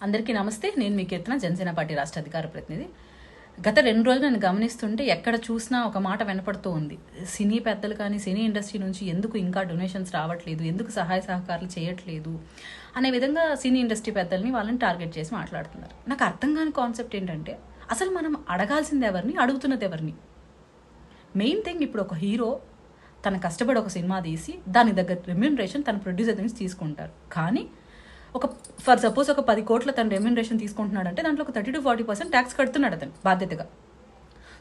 అందరికీ నమస్తే. నేను మీ కీర్తన, జనసేన పార్టీ రాష్ట్ర అధికార ప్రతినిధి. గత 2 రోజులు నేను గమనిస్తుంటే ఎక్కడ చూసినా ఒక మాట వినపడుతూ ఉంది. సినీ పెద్దలు కానీ సినీ ఇండస్ట్రీ నుంచి ఎందుకు ఇంకా డొనేషన్స్ రావట్లేదు, ఎందుకు సహాయ సహకారాలు చేయట్లేదు అనే విధంగా సినీ ఇండస్ట్రీ పెద్దల్ని వాళ్ళని టార్గెట్ చేసి మాట్లాడుతున్నారు. నాకు అర్థం కాని కాన్సెప్ట్ ఏంటంటే, అసలు మనం అడగాల్సింది ఎవరిని, అడుగుతున్నది ఎవరిని? మెయిన్ థింగ్, ఇప్పుడు ఒక హీరో తన కష్టపడి ఒక సినిమా తీసి దాని దగ్గర రెమ్యూనరేషన్ తన ప్రొడ్యూసర్ నుంచి తీసుకుంటారు. కానీ ఫర్ సపోజ్ ఒక 10 కోట్ల తను రెమ్యూనరేషన్ తీసుకుంటున్నాడంటే దాంట్లో ఒక 30-40% ట్యాక్స్ కడుతున్నాడు అతను బాధ్యతగా.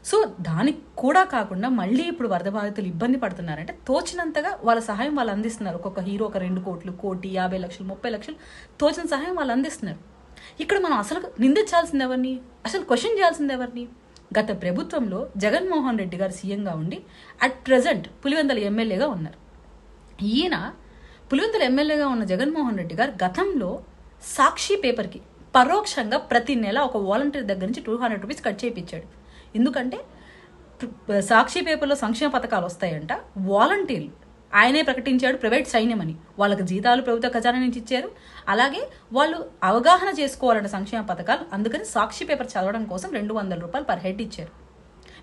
సో దానికి కూడా కాకుండా మళ్ళీ ఇప్పుడు వరద బాధితులు ఇబ్బంది పడుతున్నారంటే తోచినంతగా వాళ్ళ సహాయం వాళ్ళు అందిస్తున్నారు. ఒక్కొక్క హీరో ఒక 2 కోట్లు, 1 కోటి, 50 లక్షలు, 30 లక్షలు తోచిన సహాయం వాళ్ళు అందిస్తున్నారు. ఇక్కడ మనం అసలు నిందించాల్సింది ఎవరిని, అసలు క్వశ్చన్ చేయాల్సింది ఎవరిని? గత ప్రభుత్వంలో జగన్మోహన్ రెడ్డి గారు సీఎంగా ఉండి అట్ ప్రజెంట్ పులివెందుల ఎమ్మెల్యేగా ఉన్నారు. ఈయన పులివెందుల ఎమ్మెల్యేగా ఉన్న జగన్మోహన్ రెడ్డి గారు గతంలో సాక్షి పేపర్కి పరోక్షంగా ప్రతి నెల ఒక వాలంటీర్ దగ్గర నుంచి 200 రూపీస్ కట్ చేయించాడు. ఎందుకంటే సాక్షి పేపర్లో సంక్షేమ పథకాలు వస్తాయంట, వాలంటీర్లు ఆయనే ప్రకటించాడు ప్రైవేట్ సైన్యం అని. వాళ్ళకి జీతాలు ప్రభుత్వ ఖజానా నుంచి ఇచ్చారు. అలాగే వాళ్ళు అవగాహన చేసుకోవాలంటే సంక్షేమ పథకాలు, అందుకని సాక్షి పేపర్ చదవడం కోసం 200 రూపాయలు పర్ హెడ్ ఇచ్చారు.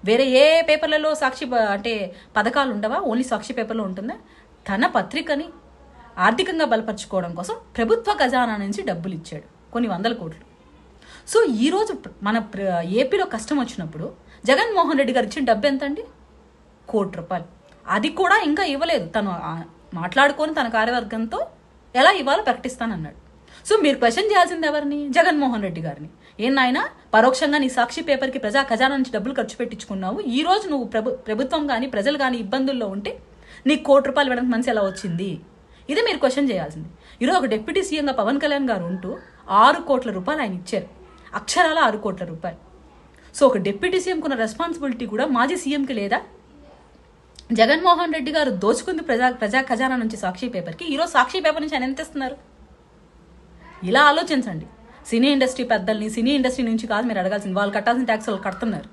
వేరే ఏ పేపర్లలో సాక్షి అంటే పథకాలు ఉండవా? ఓన్లీ సాక్షి పేపర్లో ఉంటుందా? తన పత్రికని ఆర్థికంగా బలపరుచుకోవడం కోసం ప్రభుత్వ ఖజానా నుంచి డబ్బులు ఇచ్చాడు, కొన్ని 100 కోట్లు. సో ఈరోజు మన ఏపీలో కష్టం వచ్చినప్పుడు జగన్మోహన్ రెడ్డి గారు ఇచ్చిన డబ్బు ఎంత అండి? 1 కోటి రూపాయలు. అది కూడా ఇంకా ఇవ్వలేదు. తను మాట్లాడుకొని తన కార్యవర్గంతో ఎలా ఇవ్వాలో ప్రకటిస్తానన్నాడు. సో మీరు క్వశ్చన్ చేయాల్సింది ఎవరిని? జగన్మోహన్ రెడ్డి గారిని. ఏం నాయనా, పరోక్షంగా నీ సాక్షి పేపర్కి ప్రజా ఖజానా నుంచి డబ్బులు ఖర్చు పెట్టించుకున్నావు, ఈ రోజు నువ్వు ప్రభుత్వం కానీ ప్రజలు కానీ ఇబ్బందుల్లో ఉంటే నీకు 1 కోటి రూపాయలు ఇవ్వడానికి మనసు ఎలా వచ్చింది? ఇదే మీరు క్వశ్చన్ చేయాల్సింది. ఈరోజు ఒక డిప్యూటీ సీఎంగా పవన్ కళ్యాణ్ గారు ఉంటూ 6 కోట్ల రూపాయలు ఆయన ఇచ్చారు, అక్షరాల 6 కోట్ల రూపాయలు. సో ఒక డిప్యూటీ సీఎంకు ఉన్న రెస్పాన్సిబిలిటీ కూడా మాజీ సీఎంకి లేదా? జగన్మోహన్ రెడ్డి గారు దోచుకుంది ప్రజా ఖజానా నుంచి సాక్షి పేపర్కి, ఈరోజు సాక్షి పేపర్ నుంచి ఆయన ఎంత ఇస్తున్నారు? ఇలా ఆలోచించండి. సినీ ఇండస్ట్రీ పెద్దల్ని సినీ ఇండస్ట్రీ నుంచి కాదు మీరు అడగాల్సింది, వాళ్ళు కట్టాల్సిన ట్యాక్స్ వాళ్ళు కడుతున్నారు.